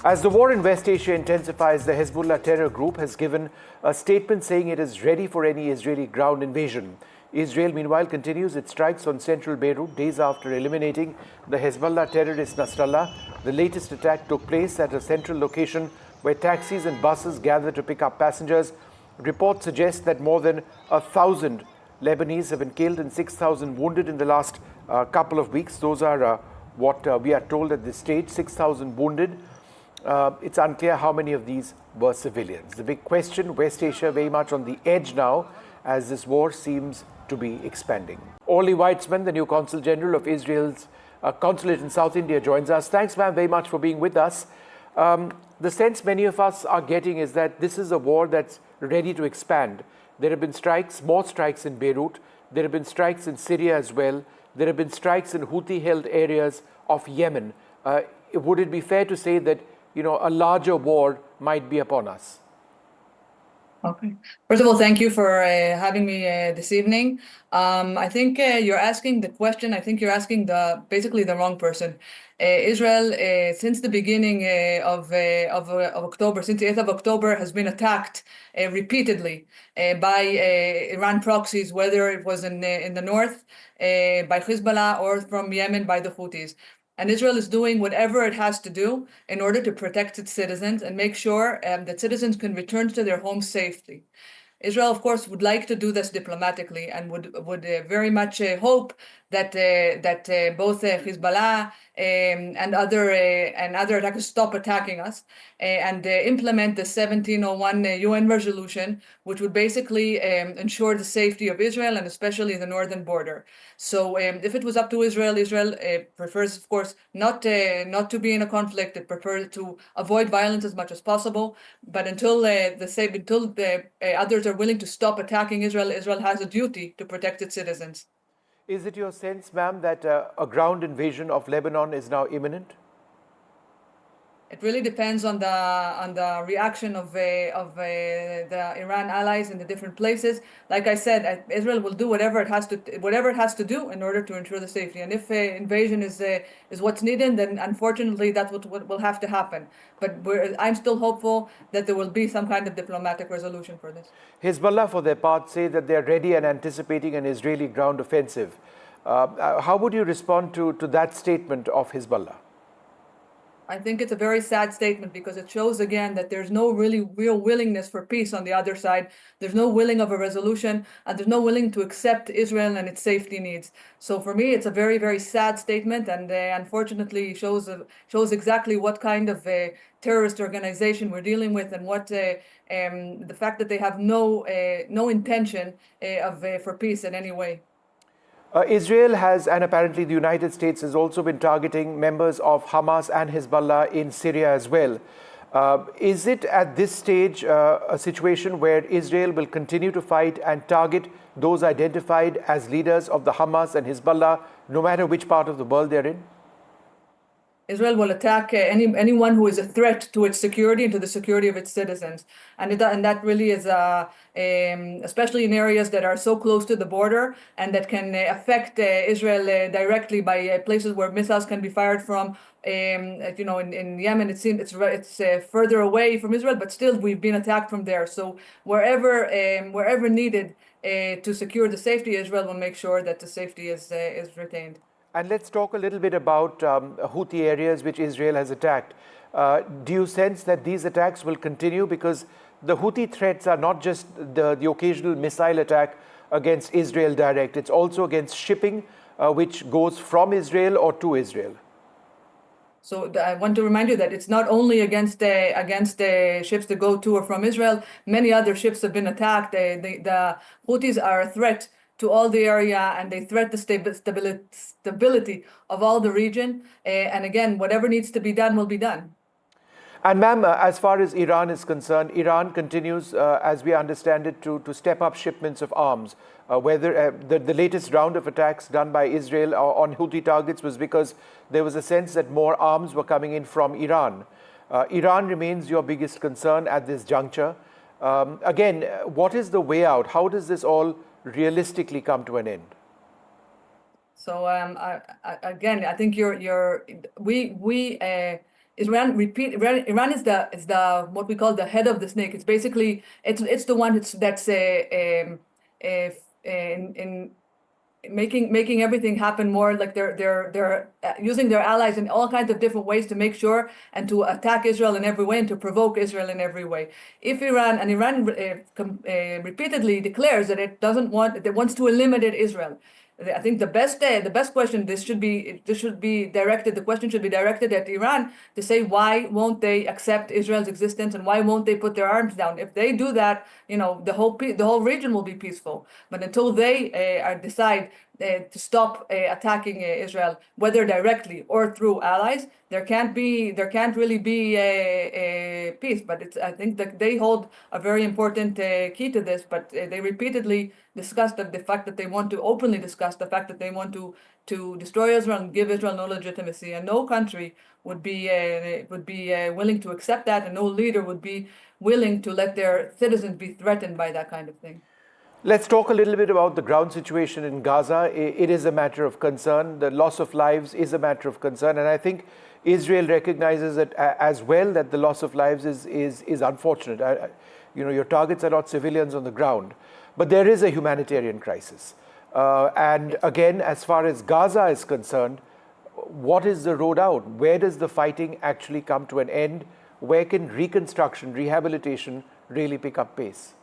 As the war in West Asia intensifies, the Hezbollah terror group has given a statement saying it is ready for any Israeli ground invasion. Israel, meanwhile, continues its strikes on central Beirut days after eliminating the Hezbollah terrorist Nasrallah. The latest attack took place at a central location where taxis and buses gather to pick up passengers. Reports suggest that more than 1,000 Lebanese have been killed and 6,000 wounded in the last couple of weeks. Those are what we are told at this stage, 6,000 wounded. It's unclear how many of these were civilians. The big question, West Asia very much on the edge now as this war seems to be expanding. Orli Weitzman, the new Consul General of Israel's Consulate in South India, joins us. Thanks, ma'am, very much for being with us. The sense many of us are getting is that this is a war that's ready to expand. There have been strikes, more strikes in Beirut. There have been strikes in Syria as well. There have been strikes in Houthi-held areas of Yemen. Would it be fair to say that a larger war might be upon us? Okay. First of all, thank you for having me this evening. I think you're asking the question. I think you're asking basically the wrong person. Israel, since the beginning of October, since the 8th of October, has been attacked repeatedly by Iran proxies, whether it was in the north by Hezbollah or from Yemen by the Houthis. And Israel is doing whatever it has to do in order to protect its citizens and make sure that citizens can return to their homes safely. Israel, of course, would like to do this diplomatically and would very much hope that both Hezbollah and other attackers stop attacking us and implement the 1701 UN resolution, which would basically ensure the safety of Israel and especially the northern border. So if it was up to Israel, Israel prefers, of course, not to be in a conflict. It prefers to avoid violence as much as possible. But until others are willing to stop attacking Israel, Israel has a duty to protect its citizens. Is it your sense, ma'am, that a ground invasion of Lebanon is now imminent? It really depends on the reaction of the Iran allies in the different places. Like I said, Israel will do whatever it has to do in order to ensure the safety. And if invasion is what's needed, then unfortunately that's what will have to happen. But I'm still hopeful that there will be some kind of diplomatic resolution for this. Hezbollah, for their part, say that they are ready and anticipating an Israeli ground offensive. How would you respond to that statement of Hezbollah? I think it's a very sad statement because it shows again that there's no real willingness for peace on the other side. There's no willing of a resolution, and there's no willing to accept Israel and its safety needs. So for me, it's a very, very sad statement, and unfortunately shows exactly what kind of terrorist organization we're dealing with, and what the fact that they have no intention for peace in any way. Israel has, and apparently the United States has also been targeting members of Hamas and Hezbollah in Syria as well. Is it at this stage a situation where Israel will continue to fight and target those identified as leaders of the Hamas and Hezbollah, no matter which part of the world they're in? Israel will attack anyone who is a threat to its security and to the security of its citizens, and that really is especially in areas that are so close to the border and that can affect Israel directly by places where missiles can be fired from. In Yemen, it's further away from Israel, but still we've been attacked from there. So wherever needed to secure the safety, Israel will make sure that the safety is retained. And let's talk a little bit about Houthi areas which Israel has attacked. Do you sense that these attacks will continue? Because the Houthi threats are not just the occasional missile attack against Israel direct. It's also against shipping which goes from Israel or to Israel. So I want to remind you that it's not only against ships that go to or from Israel. Many other ships have been attacked. The Houthis are a threat to all the area, and they threat the stability of all the region. And again, whatever needs to be done will be done. And ma'am, as far as Iran is concerned, Iran continues, as we understand it, to step up shipments of arms. Whether the latest round of attacks done by Israel on Houthi targets was because there was a sense that more arms were coming in from Iran. Iran remains your biggest concern at this juncture. Again, what is the way out? How does this all realistically come to an end? So again, I think we Iran is the what we call the head of the snake. It's basically it's the one that's in making everything happen more like they're using their allies in all kinds of different ways to make sure and to attack Israel in every way and to provoke Israel in every way. If Iran repeatedly declares that it wants to eliminate Israel, I think the best question should be directed. The question should be directed at Iran to say why won't they accept Israel's existence and why won't they put their arms down? If they do that, the whole region will be peaceful. But until they decide to stop attacking Israel, whether directly or through allies, there can't really be peace. But I think that they hold a very important key to this. But they repeatedly discussed the fact that they want to openly discuss the fact that they want to destroy Israel and give Israel no legitimacy, and no country would be willing to accept that, and no leader would be willing to let their citizens be threatened by that kind of thing. Let's talk a little bit about the ground situation in Gaza. It is a matter of concern. The loss of lives is a matter of concern, and I think Israel recognizes it as well, that the loss of lives is unfortunate. Your targets are not civilians on the ground, but there is a humanitarian crisis. And again, as far as Gaza is concerned, what is the road out? Where does the fighting actually come to an end? Where can reconstruction, rehabilitation really pick up pace?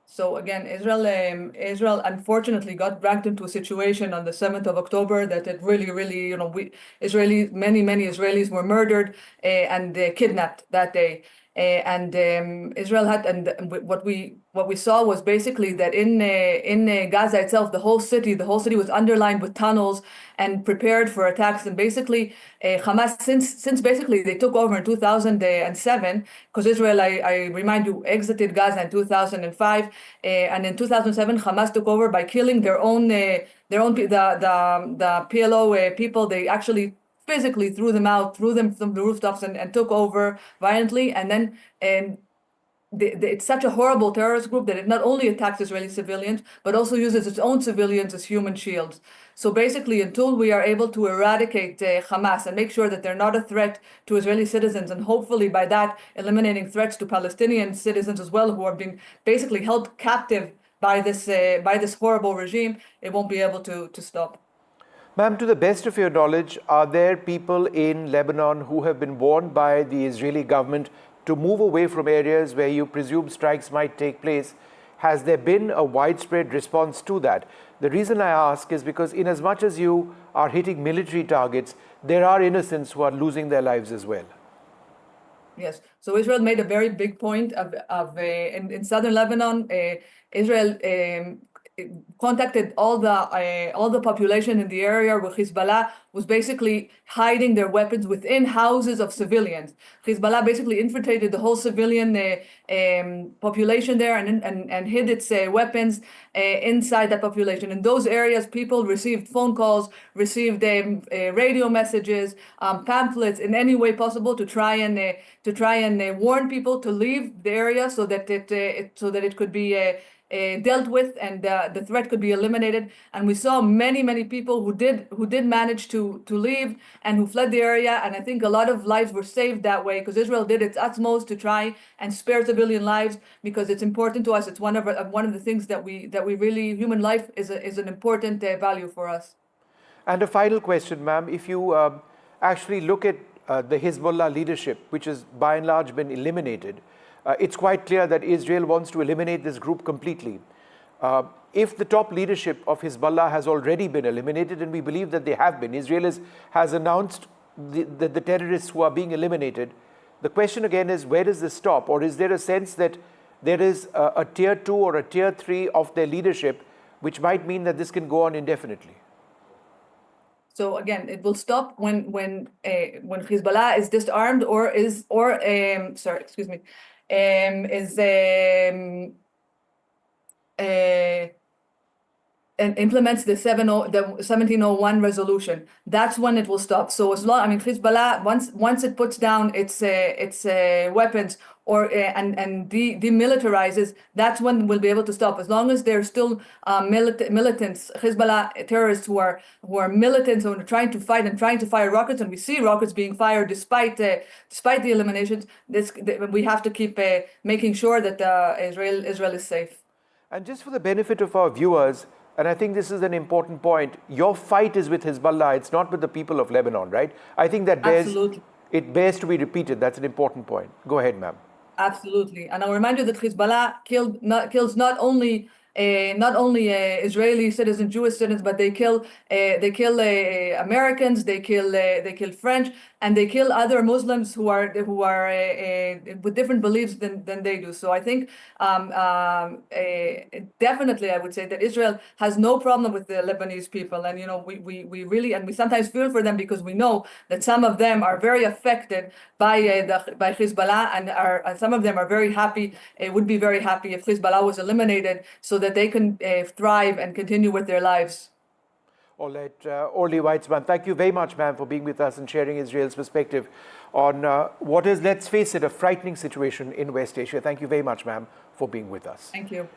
So again, Israel unfortunately got dragged into a situation on the 7th of October that it really, many Israelis were murdered and kidnapped that day. Israel had, and what we saw was basically that in Gaza itself, the whole city was underlined with tunnels and prepared for attacks. And basically, Hamas, since basically they took over in 2007, because Israel, I remind you, exited Gaza in 2005, and in 2007, Hamas took over by killing the PLO people. They actually physically threw them from the rooftops and took over violently. And then it's such a horrible terrorist group that it not only attacks Israeli civilians, but also uses its own civilians as human shields. So basically, until we are able to eradicate Hamas and make sure that they're not a threat to Israeli citizens, and hopefully by that eliminating threats to Palestinian citizens as well, who are being basically held captive by this horrible regime, it won't be able to stop. Ma'am, to the best of your knowledge, are there people in Lebanon who have been warned by the Israeli government to move away from areas where you presume strikes might take place? Has there been a widespread response to that? The reason I ask is because in as much as you are hitting military targets, there are innocents who are losing their lives as well. Yes. So Israel made a very big point in southern Lebanon. Israel contacted all the population in the area where Hezbollah was basically hiding their weapons within houses of civilians. Hezbollah basically infiltrated the whole civilian population there and hid its weapons inside that population. In those areas, people received phone calls, received radio messages, pamphlets in any way possible to try and warn people to leave the area so that it could be dealt with and the threat could be eliminated. And we saw many people who did manage to leave and who fled the area. And I think a lot of lives were saved that way because Israel did its utmost to try and spare civilian lives, because it's important to us. It's one of the things that we really, human life is an important value for us. And a final question, ma'am, if you actually look at the Hezbollah leadership, which has by and large been eliminated, it's quite clear that Israel wants to eliminate this group completely. If the top leadership of Hezbollah has already been eliminated, and we believe that they have been, Israel has announced the terrorists who are being eliminated, the question again is, where does this stop? Or is there a sense that there is a tier 2 or a tier 3 of their leadership, which might mean that this can go on indefinitely? So again, it will stop when Hezbollah is disarmed and implements the 1701 resolution, that's when it will stop. So as long, I mean, Hezbollah, once it puts down its weapons or and demilitarizes, that's when we'll be able to stop. As long as there's still militants, Hezbollah terrorists who are militants and trying to fight and trying to fire rockets, and we see rockets being fired despite the eliminations. We have to keep making sure that Israel is safe. And just for the benefit of our viewers, and I think this is an important point, your fight is with Hezbollah, it's not with the people of Lebanon, right? I think that bears to be repeated. That's an important point. Go ahead, ma'am. Absolutely. And I'll remind you that Hezbollah kills not only Israeli citizens, Jewish citizens, but they kill Americans, they kill French, and they kill other Muslims who are with different beliefs than they do. So I think definitely I would say that Israel has no problem with the Lebanese people, and we really, and we sometimes feel for them because we know that some of them are very affected by Hezbollah, and some of them are very happy, would be very happy if Hezbollah was eliminated, so that they can thrive and continue with their lives. All right, Orli Weitzman, thank you very much, ma'am, for being with us and sharing Israel's perspective on what is, let's face it, a frightening situation in West Asia. Thank you very much, ma'am, for being with us. Thank you.